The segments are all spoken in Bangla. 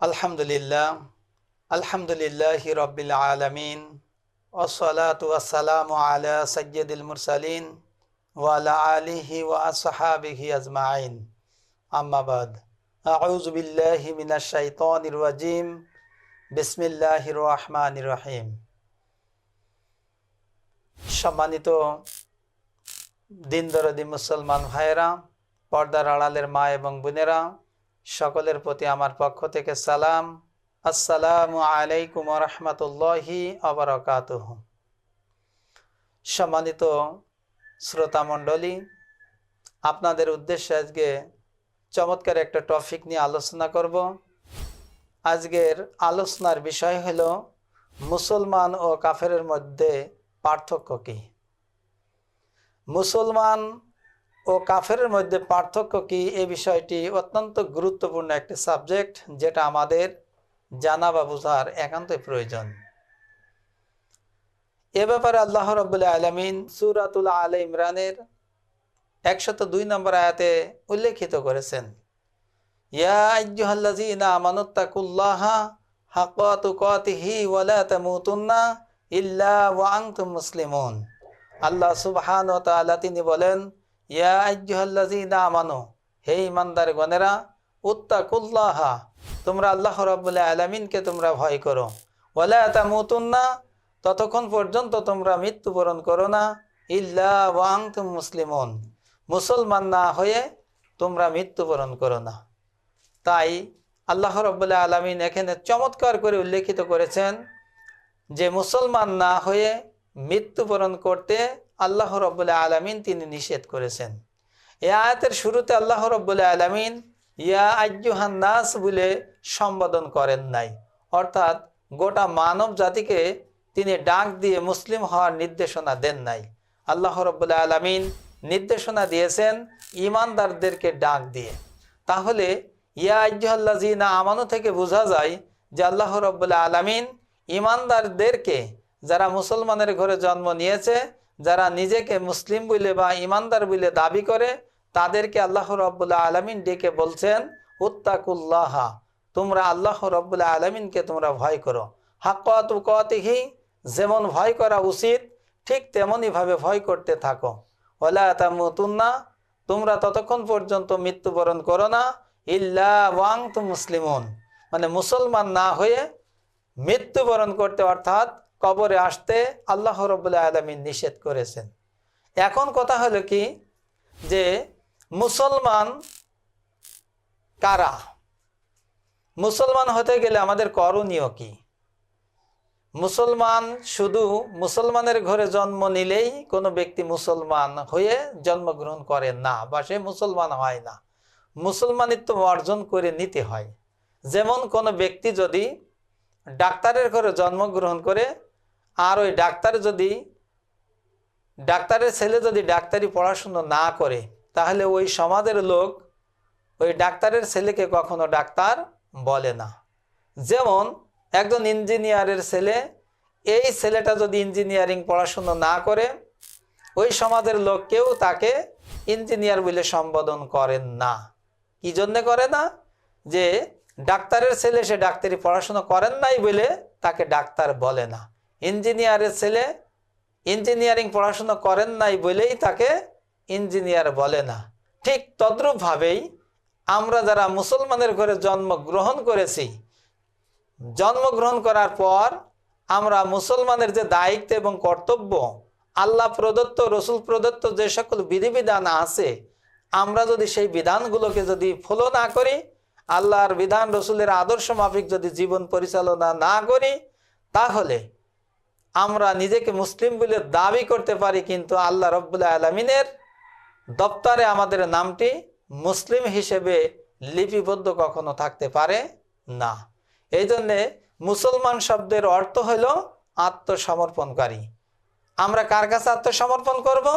আলহামদুলিল্লাহ আলহামদুলিল্লাহি রাব্বিল আলামিন ওয়াসসালাতু ওয়াসসালামু আলা সাইয়্যিদিল মুরসালিন ওয়া আলা আলিহি ওয়া আসহাবিহি আজমাইন আম্মা বাদ আউযু বিল্লাহি মিনাশ শাইতানির রাজিম বিসমিল্লাহির রহমানির রহিম। সম্মানিত দিনদরদি মুসলমান ভাইয়েরা, পর্দার আড়ালের মা এবং বোনেরা, সকলের প্রতি আমার পক্ষ থেকে সালাম। আসসালামু আলাইকুম ওয়া রাহমাতুল্লাহি ওয়া বারাকাতুহু। সম্মানিত শ্রোতা মণ্ডলী, আপনাদের উদ্দেশ্যে আজকে চমৎকার একটা টপিক নিয়ে আলোচনা করব। আজকের আলোচনার বিষয় হলো মুসলমান ও কাফেরের মধ্যে পার্থক্য কী। মুসলমান ও কাফেরের মধ্যে পার্থক্য কী, এই বিষয়টি অত্যন্ত গুরুত্বপূর্ণ একটি সাবজেক্ট, যেটা আমাদের জানা বা বোঝার একান্তই প্রয়োজন। এ ব্যাপারে আল্লাহ রাব্বুল আলামিন সূরাতুল আলে ইমরানের 102 নম্বর আয়াতে উল্লেখিত করেছেন, ইয়া আইয়ুহাল্লাযীনা আমানুত্তাকুল্লাহা হাক্কা তুকাতিহি ওয়া লা তামুতুন্না ইল্লা ওয়া আনতুম মুসলিমুন। আল্লাহ সুবহানাহু ওয়া তাআলা তিনি বলেন, ইয়া আইয়ুহাল্লাযীনা আমানু, হে ঈমানদারগণেরা, উত্তাকুল্লাহা, তোমরা আল্লাহ রাব্বুল আলামিনকে তোমরা ভয় করো, ওয়া লা তামুতুন্না, ততক্ষণ পর্যন্ত তোমরা মৃত্যুবরণ করো না, ইল্লা ওয়া আনতুম মুসলিমুন, মুসলমান না হয়ে তোমরা মৃত্যুবরণ করো না। তাই আল্লাহ রাব্বুল আলামিন এখানে চমৎকার করে উল্লেখিত করেছেন যে মুসলমান না হয়ে মৃত্যুবরণ করতে আল্লাহ রাব্বুল আলামিন তিনি নিষেধ করেছেন। এই আয়াতের শুরুতে আল্লাহ রাব্বুল আলামিন ইয়া আইয়ুহান নাস বলে সম্বোধন করেন নাই, অর্থাৎ গোটা মানব জাতিকে তিনি ডাক দিয়ে মুসলিম হওয়ার নির্দেশনা দেন নাই। আল্লাহ রাব্বুল আলামিন নির্দেশনা দিয়েছেন ঈমানদারদেরকে ডাক দিয়ে। তাহলে ইয়া আইয়ুহাল্লাযীনা আমানু থেকে বোঝা যায় যে আল্লাহ রাব্বুল আলামিন ঈমানদারদেরকে, যারা মুসলমানের ঘরে জন্ম নিয়েছে, যারা নিজেকে মুসলিম বলে বা ঈমানদার বলে দাবি করে, তাদেরকে আল্লাহ রাব্বুল আলামিন ডেকে বলছেন উত্তাকুল্লাহা, তোমরা আল্লাহ রাব্বুল আলামিনকে তোমরা ভয় করো। হাক্কা তুকাতিহি, যেমন ভয় করা উচিত ঠিক তেমনইভাবে ভয় করতে থাকো। ওয়ালা তামুতুন্না, তোমরা ততক্ষণ পর্যন্ত মৃত্যুবরণ করো না, ইল্লা ওয়া আনতুম মুসলিমুন, মানে মুসলমান না হয়ে মৃত্যুবরণ করতে, অর্থাৎ কবরে আসতে আল্লাহ রাব্বুল আলামিন নিষেধ করেছেন। এখন কথা হলো কি, যে মুসলমান কারা? মুসলমান হতে গেলে আমাদের করণীয় কি? মুসলমান শুধু মুসলমানের ঘরে জন্ম নিলেই কোনো ব্যক্তি মুসলমান হয়ে জন্মগ্রহণ করে না, বা সে মুসলমান হয় না। মুসলমানিত্ব অর্জন করে নিতে হয়। যেমন কোনো ব্যক্তি যদি ডাক্তারের ঘরে জন্মগ্রহণ করে, আর ওই ডাক্তারের ছেলে যদি ডাক্তারি পড়াশুনো না করে, তাহলে ওই সমাজের লোক ওই ডাক্তারের ছেলেকে কখনো ডাক্তার বলে না। যেমন একজন ইঞ্জিনিয়ারের ছেলে, এই ছেলেটা যদি ইঞ্জিনিয়ারিং পড়াশুনো না করে, ওই সমাজের লোক কেউ তাকে ইঞ্জিনিয়ার বলে সম্বোধন করেন না। কি জন্যে করে না? যে ডাক্তারের ছেলে, সে ডাক্তারি পড়াশুনো করেন নাই বলে তাকে ডাক্তার বলে না। ইঞ্জিনিয়ারের ছেলে ইঞ্জিনিয়ারিং পড়াশুনো করেন নাই বলেই তাকে ইঞ্জিনিয়ার বলে না। ঠিক তদ্রূপভাবেই আমরা যারা মুসলমানের ঘরে জন্মগ্রহণ করেছি, জন্মগ্রহণ করার পর আমরা মুসলমানের যে দায়িত্ব এবং কর্তব্য, আল্লাহ প্রদত্ত, রসুল প্রদত্ত যে সকল বিধিবিধান আছে, আমরা যদি সেই বিধানগুলোকে যদি ফলো না করি, আল্লাহর বিধান রসুলের আদর্শ মাফিক যদি জীবন পরিচালনা না করি, তাহলে আমরা নিজেকে মুসলিম বলে দাবি করতে পারি, কিন্তু আল্লাহ রাব্বুল আলামিনের দপ্তরে আমাদের নামটি মুসলিম হিসেবে লিপিবদ্ধ কখনো থাকতে পারে না। এই জন্যে মুসলমান শব্দের অর্থ হল আত্মসমর্পণকারী। আমরা কার কাছে আত্মসমর্পণ করব?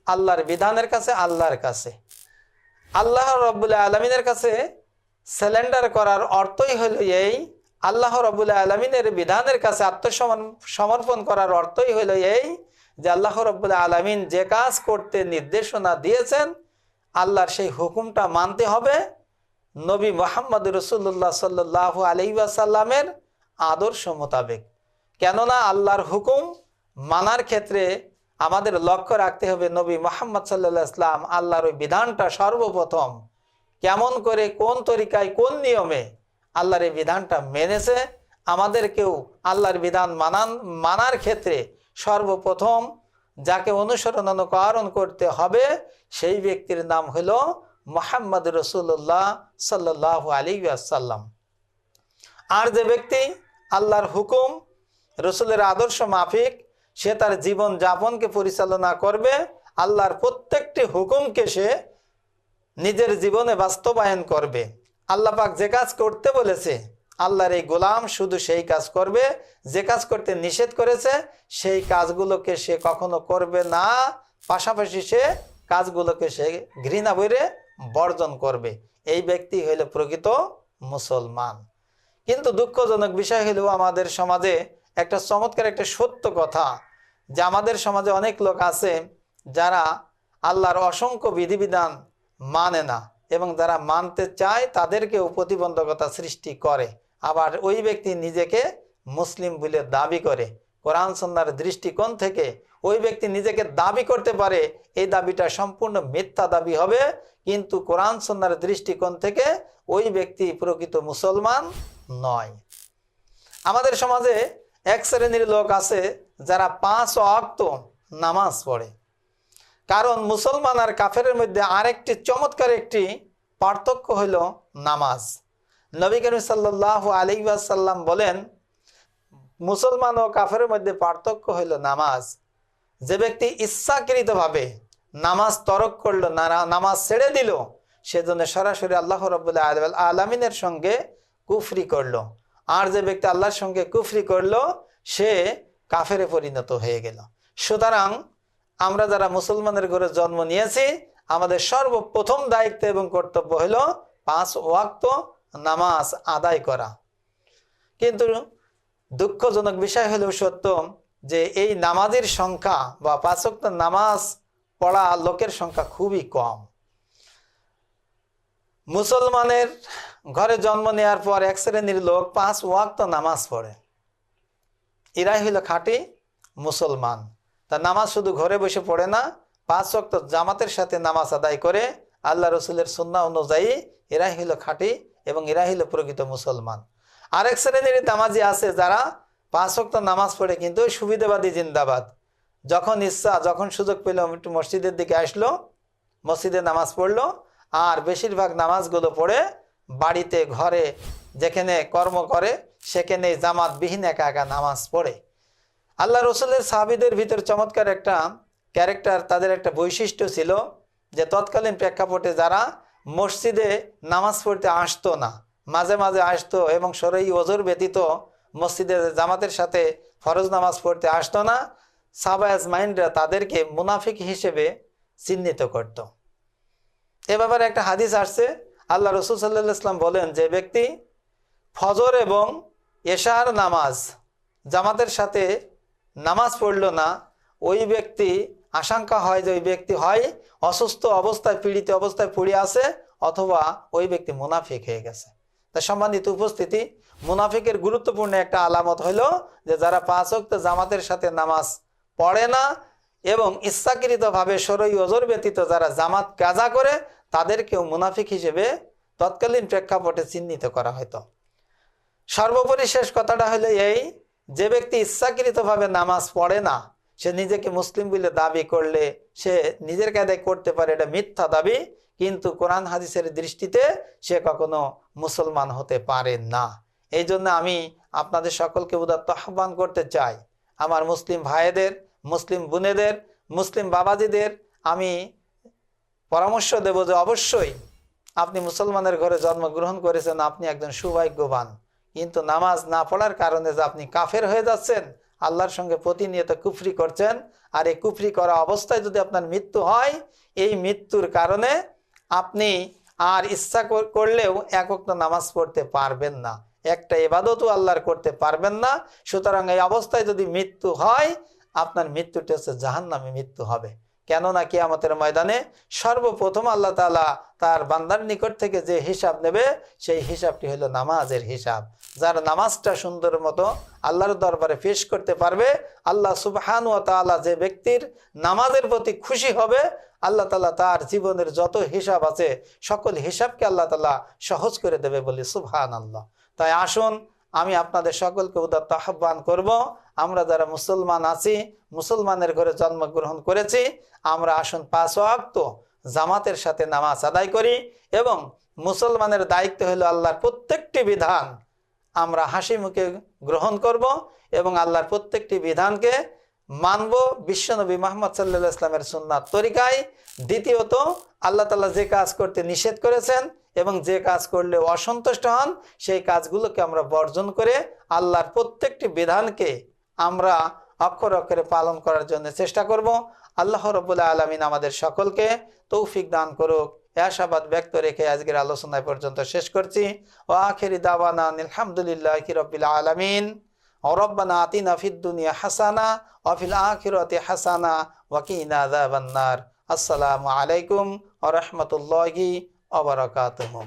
আল্লাহর বিধানের কাছে, আল্লাহর কাছে। আল্লাহ রাব্বুল আলামিনের কাছে সারেন্ডার করার অর্থই হলো এই, আল্লাহ রাব্বুল আলামিনের বিধানের কাছে আত্মসমর্পণ করার অর্থই হলো এই যে আল্লাহ রাব্বুল আলামিন যে কাজ করতে নির্দেশনা দিয়েছেন, আল্লাহর সেই হুকুমটা মানতে হবে, নবী মুহাম্মদ রাসূলুল্লাহ সাল্লাল্লাহু আলাইহি ওয়াসাল্লামের আদর্শ মোতাবেক। কেননা আল্লাহর হুকুম মানার ক্ষেত্রে আমাদের লক্ষ্য রাখতে হবে নবী মুহাম্মদ সাল্লাল্লাহু আলাইহি ওয়াসাল্লাম আল্লাহর ওই বিধানটা সর্বপ্রথম কেমন করে, কোন তরিকায়, কোন নিয়মে আল্লাহর এই বিধানটা মেনেছে। আমাদেরকেও আল্লাহর বিধান মানার ক্ষেত্রে সর্বপ্রথম যাকে অনুসরণ অনুকরণ করতে হবে সেই ব্যক্তির নাম হলো মুহাম্মদ রাসূলুল্লাহ সাল্লাল্লাহু আলাইহি ওয়াসাল্লাম। আর যে ব্যক্তি আল্লাহর হুকুম রসুলের আদর্শ মাফিক সে তার জীবন যাপনকে পরিচালনা করবে, আল্লাহর প্রত্যেকটি হুকুমকে সে নিজের জীবনে বাস্তবায়ন করবে। আল্লাহ পাক যে কাজ করতে বলেছে আল্লাহর এই গোলাম শুধু সেই কাজ করবে, যে কাজ করতে নিষেধ করেছে সেই কাজগুলোকে সে কখনো করবে না, পাশাপাশি সে কাজগুলোকে সে ঘৃণা করে বর্জন করবে। এই ব্যক্তি হইল প্রকৃত মুসলমান। কিন্তু দুঃখজনক বিষয় হলো আমাদের সমাজে একটা চমৎকার একটা সত্য কথা, যে আমাদের সমাজে অনেক লোক আছে যারা আল্লাহর অসংখ্য বিধিবিধান মানে না, এবং যারা মানতে চায় তাদেরকেও প্রতিবন্ধকতা সৃষ্টি করে। আবার ওই ব্যক্তি নিজেকে মুসলিম বলে দাবি করে। কোরআন সুন্নাহর দৃষ্টিকোণ থেকে ওই ব্যক্তি নিজেকে দাবি করতে পারে, এই দাবিটা সম্পূর্ণ মিথ্যা দাবি হবে, কিন্তু কোরআন সুন্নাহর দৃষ্টিকোণ থেকে ওই ব্যক্তি প্রকৃত মুসলমান নয়। আমাদের সমাজে এক শ্রেণীর লোক আছে যারা 5 ওয়াক্ত নামাজ পড়ে। কারণ মুসলমান আর কাফেরের মধ্যে আরেকটি চমৎকার একটি পার্থক্য হলো নামাজ। নবী করিম সাল্লাল্লাহু আলাইহি ওয়াসাল্লাম বলেন, মুসলমান ও কাফেরের মধ্যে পার্থক্য হলো নামাজ। যে ব্যক্তি ইচ্ছাকৃতভাবে নামাজ তরক করলো, নামাজ ছেড়ে দিল, সেজন্য সরাসরি আল্লাহ রাব্বুল আলামিনের সঙ্গে কুফরি করলো। আর যে ব্যক্তি আল্লাহর সঙ্গে কুফরি করলো সে কাফেরে পরিণত হয়ে গেল। সুতরাং আমরা যারা মুসলমানের ঘরে জন্ম নিয়েছি আমাদের সর্বপ্রথম দায়িত্ব এবং কর্তব্য হলো 5 ওয়াক্ত নামাজ আদায় করা। কিন্তু দুঃখজনক বিষয় হলেও সত্য যে এই নামাজের সংখ্যা বা 5 ওয়াক্ত নামাজ পড়া লোকের সংখ্যা খুবই কম। মুসলমানের ঘরে জন্ম নেওয়ার পর এক শ্রেণীর লোক 5 ওয়াক্ত নামাজ পড়ে, এরাই হলো খাঁটি মুসলমান। তা নামাজ শুধু ঘরে বসে পড়ে না, 5 ওয়াক্ত জামাতের সাথে নামাজ আদায় করে আল্লাহ রসুলের সুন্নাহ অনুযায়ী, এরাই হলো খাঁটি এবং এরাই হলো প্রকৃত মুসলমান। আরেক শ্রেণীর নামাজি আছে যারা 5 ওয়াক্ত নামাজ পড়ে কিন্তু সুবিধাবাদী জিন্দাবাদ। যখন ইচ্ছা, যখন সুযোগ পেল একটু মসজিদের দিকে আসলো, মসজিদে নামাজ পড়লো, আর বেশিরভাগ নামাজগুলো পড়ে বাড়িতে ঘরে যেখানে কর্ম করে সেখানে জামাতবিহীন একা একা নামাজ পড়ে। আল্লাহ রসুলের সাহাবীদের ভিতর চমৎকার একটা ক্যারেক্টার, তাদের একটা বৈশিষ্ট্য ছিল যে তৎকালীন প্রেক্ষাপটে যারা মসজিদে নামাজ পড়তে আসতো না, মাঝে মাঝে আসতো এবং শরঈ ওযর ব্যতীত মসজিদে জামাতের সাথে ফরজ নামাজ পড়তে আসতো না, সাহাবা আজমাইনরা তাদেরকে মুনাফিক হিসেবে চিহ্নিত করত। এ ব্যাপারে একটা হাদিস আসছে, আল্লাহ রসুল সাল্লাল্লাহু আলাইহি ওয়াসাল্লাম বলেন, যে ব্যক্তি ফজর এবং এশার নামাজ জামাতের সাথে নামাজ পড়লো না, ওই ব্যক্তি আশঙ্কা হয় যে ওই ব্যক্তি হয় অসুস্থ অবস্থায়, পীড়িত অবস্থায় পড়ে আছে, অথবা ওই ব্যক্তি মুনাফিক হয়ে গেছে। তা সম্মানিত উপস্থিতি, মুনাফিকের গুরুত্বপূর্ণ একটা আলামত হলো যে যারা 5 ওয়াক্ত জামাতের সাথে নামাজ পড়ে না এবং ইচ্ছাকৃতভাবে শরঈ ওযর ব্যতীত যারা জামাত কাজা করে তাদেরকেও মুনাফিক হিসেবে তৎকালীন প্রেক্ষাপটে চিহ্নিত করা হতো। সর্বোপরি শেষ কথাটা হলো এই, যে ব্যক্তি ইচ্ছাকৃতভাবে নামাজ পড়ে না সে নিজেকে মুসলিম বলে দাবি করলে সে নিজের কায়দায় করতে পারে, এটা মিথ্যা দাবি, কিন্তু কোরআন হাদিসের দৃষ্টিতে সে কখনো মুসলমান হতে পারে না। এই জন্য আমি আপনাদের সকলকে উদাত্ত আহ্বান করতে চাই, আমার মুসলিম ভাইদের, মুসলিম বোনেদের, মুসলিম বাবাজিদের আমি পরামর্শ দেব যে অবশ্যই আপনি মুসলমানের ঘরে জন্মগ্রহণ করেছেন, আপনি একজন সৌভাগ্যবান, কিন্তু নামাজ না পড়ার কারণে যে আপনি কাফের হয়ে যাচ্ছেন, আল্লাহর সঙ্গে প্রতিনিয়ত কুফরি করছেন, আর এই কুফরি করা অবস্থায় যদি আপনার মৃত্যু হয়, এই মৃত্যুর কারণে আপনি আর ইচ্ছা করলেও 1 ওয়াক্ত নামাজ পড়তে পারবেন না, একটা ইবাদতও আল্লাহর করতে পারবেন না। সুতরাং এই অবস্থায় যদি মৃত্যু হয় আপনার মৃত্যুটা হচ্ছে জাহান্নামে মৃত্যু হবে। কেননা কিয়ামতের ময়দানে সর্বপ্রথম আল্লাহ তাআলা তার বান্দার নিকট থেকে যে হিসাব নেবে সেই হিসাবটি হলো নামাজের হিসাব। যার নামাজটা সুন্দর মতো আল্লাহর দরবারে পেশ করতে পারবে, আল্লাহ সুবহানাহু ওয়া তাআলা যে ব্যক্তির নামাজের প্রতি খুশি হবে, আল্লাহ তাআলা তার জীবনের যত হিসাব আছে সকল হিসাবকে আল্লাহ তাআলা সহজ করে দেবে বলি সুবহানাল্লাহ। তাই আসুন, আমি আপনাদের সকলকে উদাত্ত আহ্বান করব, আমরা যারা মুসলমান আছি, মুসলমানের ঘরে জন্মগ্রহণ করেছি, আমরা আসুন 5 ওয়াক্ত জামাতের সাথে নামাজ আদায় করি এবং মুসলমানের দায়িত্ব হলো আল্লাহর প্রত্যেকটি বিধান আমরা হাসি মুখে গ্রহণ করব এবং আল্লাহর প্রত্যেকটি বিধানকে মানব বিশ্বনবী মুহাম্মদ সাল্লাল্লাহু আলাইহি ওয়াসাল্লামের সুন্নাত তরিকায়। দ্বিতীয়ত, আল্লাহ তাআলা যে কাজ করতে নিষেধ করেছেন এবং যে কাজ করলে অসন্তুষ্ট হন সেই কাজগুলোকে আমরা বর্জন করে আল্লাহর প্রত্যেকটি বিধানকে আমরা অক্ষর অক্ষরে পালন করার জন্য চেষ্টা করব। আল্লাহ রাব্বুল আলামিন আমাদের সকলকে তৌফিক দান করুক। এই আশাবাদ ব্যক্ত রেখে আজকের আলোচনা পর্যন্ত শেষ করছি। ওয়া আখিরি দাওয়ানা আলহামদুলিল্লাহি রাব্বিল আলামিন। রব্বানা আতিনা ফিদ দুনিয়া হাসানা ওয়া ফিল আখিরাতি হাসানা ওয়া কিনা আযাবান নার। আসসালামু আলাইকুম ওয়া রাহমাতুল্লাহি ওয়া বারাকাতুহু।